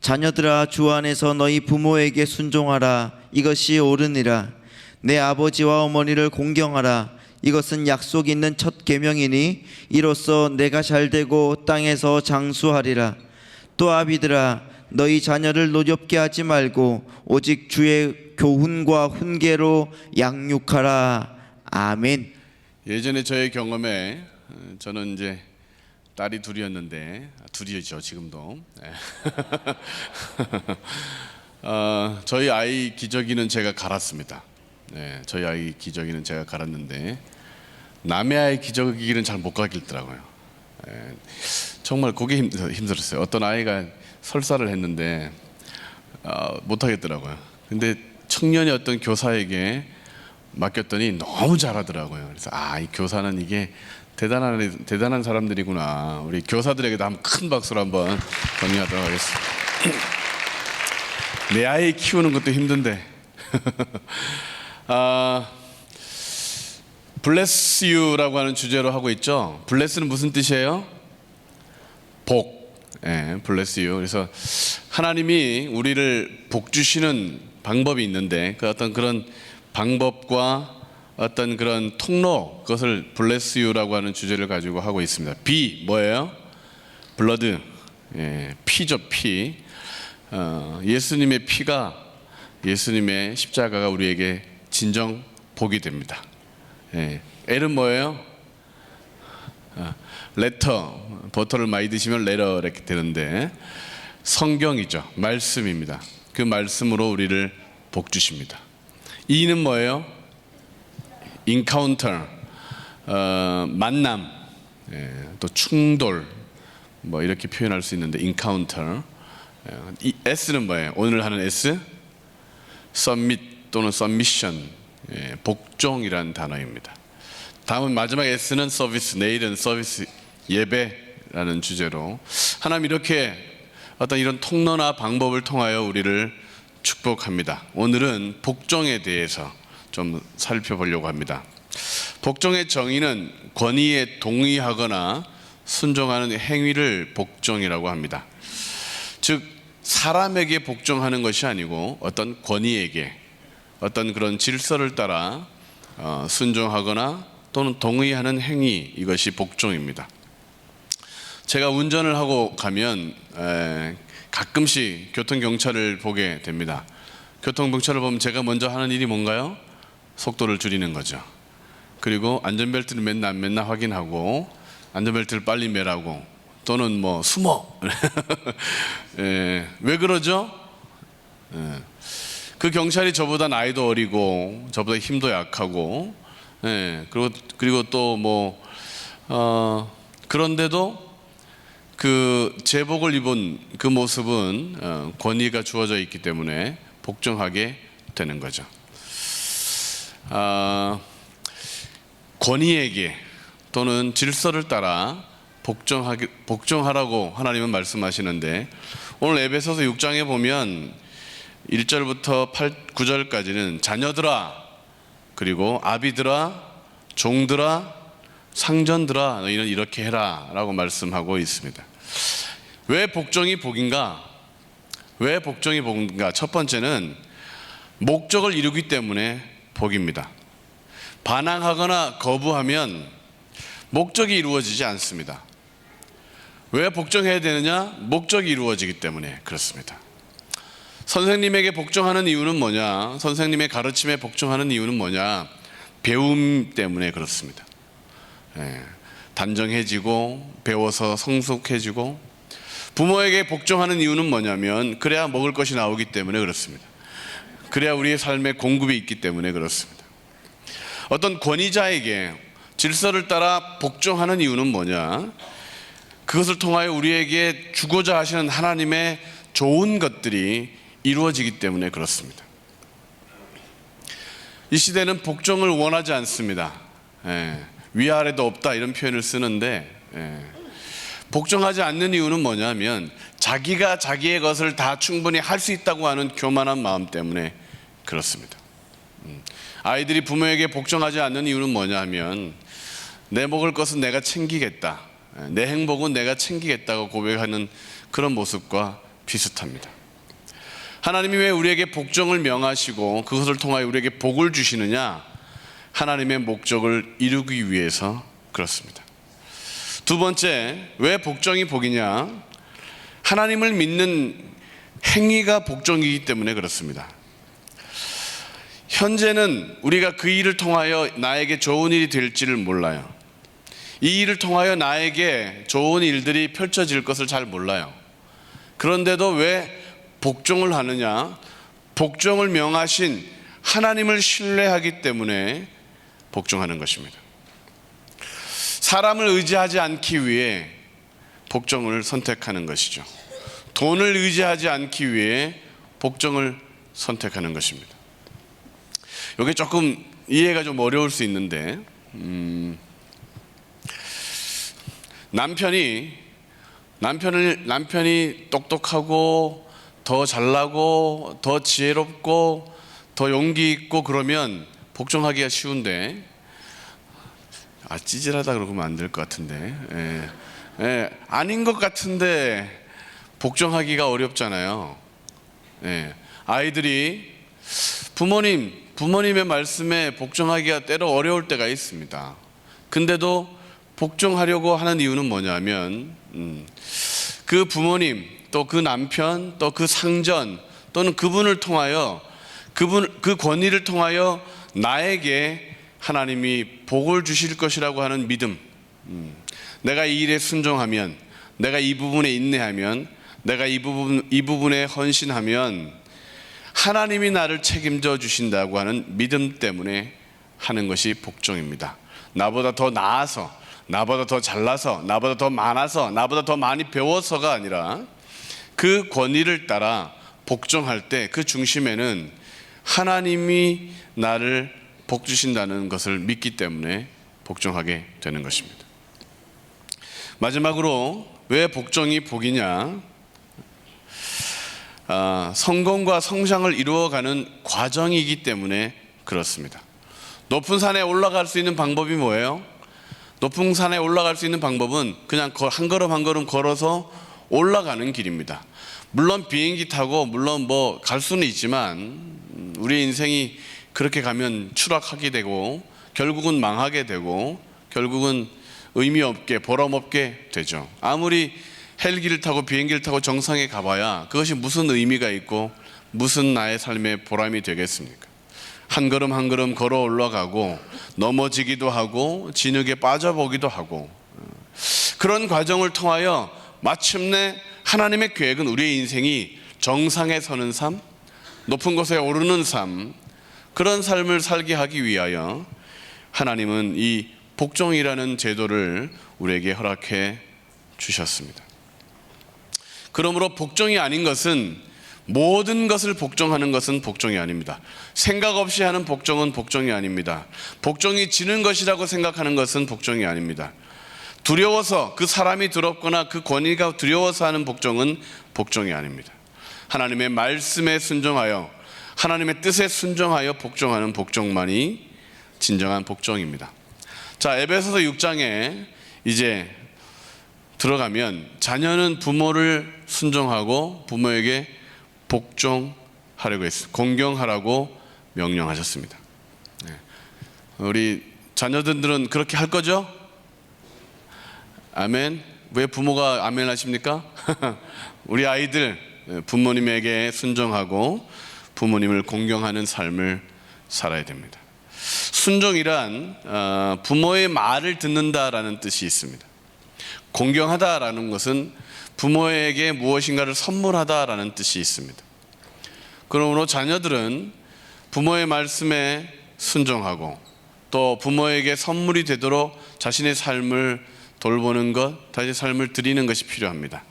자녀들아, 주 안에서 너희 부모에게 순종하라. 이것이 옳으니라. 내 아버지와 어머니를 공경하라. 이것은 약속 있는 첫 계명이니 이로써 내가 잘되고 땅에서 장수하리라. 또 아비들아, 너희 자녀를 노엽게 하지 말고 오직 주의 교훈과 훈계로 양육하라. 아멘. 예전에 저의 경험에 저는 이제 딸이 둘이었는데, 둘이죠 지금도. 저희 아이 기저귀는 제가 갈았습니다. 저희 아이 기저귀는 제가 갈았는데 남의 아이 기저귀는 잘 못 갈겠더라고요. 정말 그게 힘들었어요. 어떤 아이가 설사를 했는데 못 하겠더라고요. 근데 청년이 어떤 교사에게 맡겼더니 너무 잘하더라고요. 그래서 이 교사는 이게 대단한 사람들이구나. 우리 교사들에게도 한번 큰 박수로 한번 건의하도록 하겠습니다. 내 아이 키우는 것도 힘든데 Bless you라고 하는 주제로 하고 있죠. Bless는 무슨 뜻이에요? 복. Bless you. 그래서 하나님이 우리를 복 주시는 방법이 있는데 그 어떤 그런 방법과 어떤 그런 통로, 그것을 Bless you라고 하는 주제를 가지고 하고 있습니다. B 뭐예요? Blood. 피죠, 피. 예수님의 피가, 예수님의 십자가가 우리에게 진정 복이 됩니다. L은 뭐예요? 레터, 버터를 많이 드시면 레터 이렇게 되는데 성경이죠. 말씀입니다. 그 말씀으로 우리를 복 주십니다. E는 뭐예요? 인카운터, 만남, 또 충돌, 뭐 이렇게 표현할 수 있는데 인카운터. S는 뭐예요? 오늘 하는 S? 서밋 또는 서미션, 복종이라는 단어입니다. 다음은 마지막 S는 서비스, 내일은 서비스, 예배라는 주제로 하나님 이렇게 어떤 이런 통로나 방법을 통하여 우리를 축복합니다. 오늘은 복종에 대해서 좀 살펴보려고 합니다. 복종의 정의는 권위에 동의하거나 순종하는 행위를 복종이라고 합니다. 즉 사람에게 복종하는 것이 아니고 어떤 권위에게, 어떤 그런 질서를 따라 순종하거나 또는 동의하는 행위, 이것이 복종입니다. 제가 운전을 하고 가면 가끔씩 교통경찰을 보게 됩니다. 교통경찰을 보면 제가 먼저 하는 일이 뭔가요? 속도를 줄이는 거죠. 그리고 안전벨트를 맨날 확인하고 안전벨트를 빨리 매라고, 또는 뭐 숨어. 왜 그러죠? 그 경찰이 저보다 나이도 어리고 저보다 힘도 약하고, 그리고 또 뭐 그런데도 그 제복을 입은 그 모습은 권위가 주어져 있기 때문에 복종하게 되는 거죠. 권위에게 또는 질서를 따라 복종하라고 하나님은 말씀하시는데, 오늘 에베소서 6장에 보면 1절부터 9절까지는 자녀들아, 그리고 아비들아, 종들아, 상전들아, 너희는 이렇게 해라 라고 말씀하고 있습니다. 왜 복종이 복인가? 왜 복종이 복인가? 첫 번째는 목적을 이루기 때문에 복입니다. 반항하거나 거부하면 목적이 이루어지지 않습니다. 왜 복종해야 되느냐? 목적이 이루어지기 때문에 그렇습니다. 선생님에게 복종하는 이유는 뭐냐? 선생님의 가르침에 복종하는 이유는 뭐냐? 배움 때문에 그렇습니다. 단정해지고 배워서 성숙해지고, 부모에게 복종하는 이유는 뭐냐면 그래야 먹을 것이 나오기 때문에 그렇습니다. 그래야 우리의 삶에 공급이 있기 때문에 그렇습니다. 어떤 권위자에게 질서를 따라 복종하는 이유는 뭐냐? 그것을 통하여 우리에게 주고자 하시는 하나님의 좋은 것들이 이루어지기 때문에 그렇습니다. 이 시대는 복종을 원하지 않습니다. 위아래도 없다 이런 표현을 쓰는데, 복종하지 않는 이유는 뭐냐면 자기가 자기의 것을 다 충분히 할 수 있다고 하는 교만한 마음 때문에 그렇습니다. 아이들이 부모에게 복종하지 않는 이유는 뭐냐면 내 먹을 것은 내가 챙기겠다, 내 행복은 내가 챙기겠다고 고백하는 그런 모습과 비슷합니다. 하나님이 왜 우리에게 복종을 명하시고 그것을 통하여 우리에게 복을 주시느냐? 하나님의 목적을 이루기 위해서 그렇습니다. 두 번째, 왜 복종이 복이냐? 하나님을 믿는 행위가 복종이기 때문에 그렇습니다. 현재는 우리가 그 일을 통하여 나에게 좋은 일이 될지를 몰라요. 이 일을 통하여 나에게 좋은 일들이 펼쳐질 것을 잘 몰라요. 그런데도 왜 복종을 하느냐? 복종을 명하신 하나님을 신뢰하기 때문에 복종하는 것입니다. 사람을 의지하지 않기 위해 복종을 선택하는 것이죠. 돈을 의지하지 않기 위해 복종을 선택하는 것입니다. 이게 조금 이해가 좀 어려울 수 있는데, 남편이 똑똑하고 더 잘나고 더 지혜롭고 더 용기 있고 그러면 복종하기가 쉬운데, 찌질하다 그러면 안 될 것 같은데, 아닌 것 같은데 복종하기가 어렵잖아요. 아이들이 부모님의 말씀에 복종하기가 때로 어려울 때가 있습니다. 근데도 복종하려고 하는 이유는 뭐냐면, 그 부모님, 또 그 남편, 또 그 상전, 또는 그분을 통하여, 그 권위를 통하여 나에게 하나님이 복을 주실 것이라고 하는 믿음, 내가 이 일에 순종하면, 내가 이 부분에 인내하면, 내가 이 부분에 헌신하면 하나님이 나를 책임져 주신다고 하는 믿음 때문에 하는 것이 복종입니다. 나보다 더 나아서, 나보다 더 잘나서, 나보다 더 많아서, 나보다 더 많이 배워서가 아니라 그 권위를 따라 복종할 때 그 중심에는 하나님이 나를 복 주신다는 것을 믿기 때문에 복종하게 되는 것입니다. 마지막으로 왜 복종이 복이냐? 성공과 성장을 이루어가는 과정이기 때문에 그렇습니다. 높은 산에 올라갈 수 있는 방법이 뭐예요? 높은 산에 올라갈 수 있는 방법은 그냥 한 걸음 한 걸음 걸어서 올라가는 길입니다. 물론 비행기 타고 물론 갈 수는 있지만 우리 인생이 그렇게 가면 추락하게 되고 결국은 망하게 되고 결국은 의미 없게 보람 없게 되죠. 아무리 헬기를 타고 비행기를 타고 정상에 가봐야 그것이 무슨 의미가 있고 무슨 나의 삶의 보람이 되겠습니까? 한 걸음 한 걸음 걸어 올라가고 넘어지기도 하고 진흙에 빠져보기도 하고, 그런 과정을 통하여 마침내 하나님의 계획은 우리의 인생이 정상에 서는 삶, 높은 곳에 오르는 삶, 그런 삶을 살게 하기 위하여 하나님은 이 복종이라는 제도를 우리에게 허락해 주셨습니다. 그러므로 복종이 아닌 것은, 모든 것을 복종하는 것은 복종이 아닙니다. 생각 없이 하는 복종은 복종이 아닙니다. 복종이 지는 것이라고 생각하는 것은 복종이 아닙니다. 두려워서, 그 사람이 두렵거나 그 권위가 두려워서 하는 복종은 복종이 아닙니다. 하나님의 말씀에 순종하여, 하나님의 뜻에 순종하여 복종하는 복종만이 진정한 복종입니다. 자, 에베소서 6장에 이제 들어가면 자녀는 부모를 순종하고 부모에게 복종하려고 했습니다. 공경하라고 명령하셨습니다. 우리 자녀들은 그렇게 할 거죠? 아멘. 왜 부모가 아멘 하십니까? 우리 아이들 부모님에게 순종하고 부모님을 공경하는 삶을 살아야 됩니다. 순종이란 부모의 말을 듣는다라는 뜻이 있습니다. 공경하다라는 것은 부모에게 무엇인가를 선물하다라는 뜻이 있습니다. 그러므로 자녀들은 부모의 말씀에 순종하고 또 부모에게 선물이 되도록 자신의 삶을 돌보는 것, 자신의 삶을 드리는 것이 필요합니다.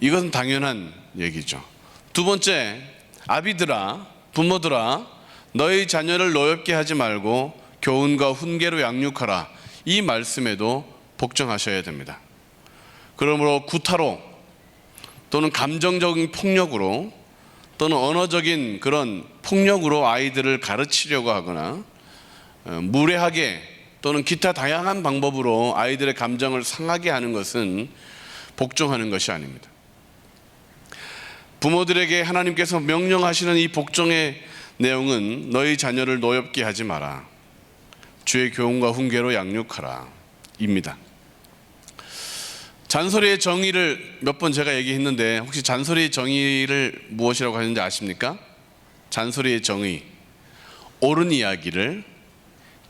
이것은 당연한 얘기죠. 두 번째, 아비들아, 부모들아, 너희 자녀를 노엽게 하지 말고 교훈과 훈계로 양육하라. 이 말씀에도 복종하셔야 됩니다. 그러므로 구타로 또는 감정적인 폭력으로 또는 언어적인 그런 폭력으로 아이들을 가르치려고 하거나 무례하게 또는 기타 다양한 방법으로 아이들의 감정을 상하게 하는 것은 복종하는 것이 아닙니다. 부모들에게 하나님께서 명령하시는 이 복종의 내용은 너희 자녀를 노엽게 하지 마라. 주의 교훈과 훈계로 양육하라. 입니다. 잔소리의 정의를 몇 번 제가 얘기했는데 혹시 잔소리의 정의를 무엇이라고 하는지 아십니까? 잔소리의 정의, 옳은 이야기를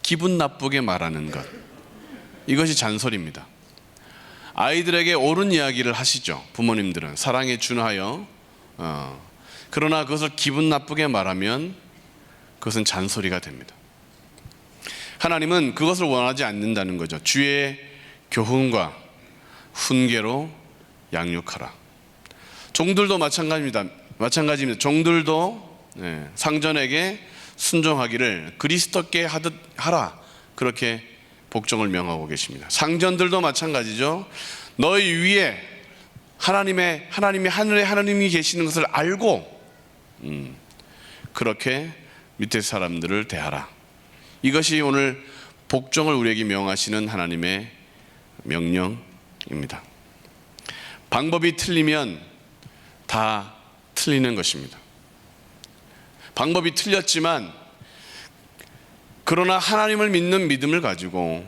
기분 나쁘게 말하는 것, 이것이 잔소리입니다. 아이들에게 옳은 이야기를 하시죠. 부모님들은 사랑에 준하여. 그러나 그것을 기분 나쁘게 말하면 그것은 잔소리가 됩니다. 하나님은 그것을 원하지 않는다는 거죠. 주의 교훈과 훈계로 양육하라. 종들도 마찬가지입니다. 종들도 상전에게 순종하기를 그리스도께 하듯 하라, 그렇게 복종을 명하고 계십니다. 상전들도 마찬가지죠. 너희 위에 하나님이 하늘에 하나님이 계시는 것을 알고 그렇게 밑에 사람들을 대하라. 이것이 오늘 복종을 우리에게 명하시는 하나님의 명령입니다. 방법이 틀리면 다 틀리는 것입니다. 방법이 틀렸지만 그러나 하나님을 믿는 믿음을 가지고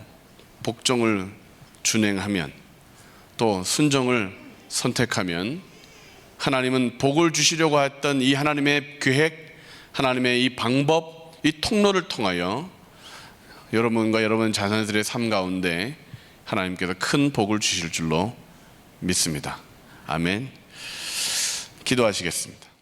복종을 준행하면, 또 순종을 선택하면 하나님은 복을 주시려고 했던 이 하나님의 계획, 하나님의 이 방법, 이 통로를 통하여 여러분과 여러분 자녀들의 삶 가운데 하나님께서 큰 복을 주실 줄로 믿습니다. 아멘. 기도하시겠습니다.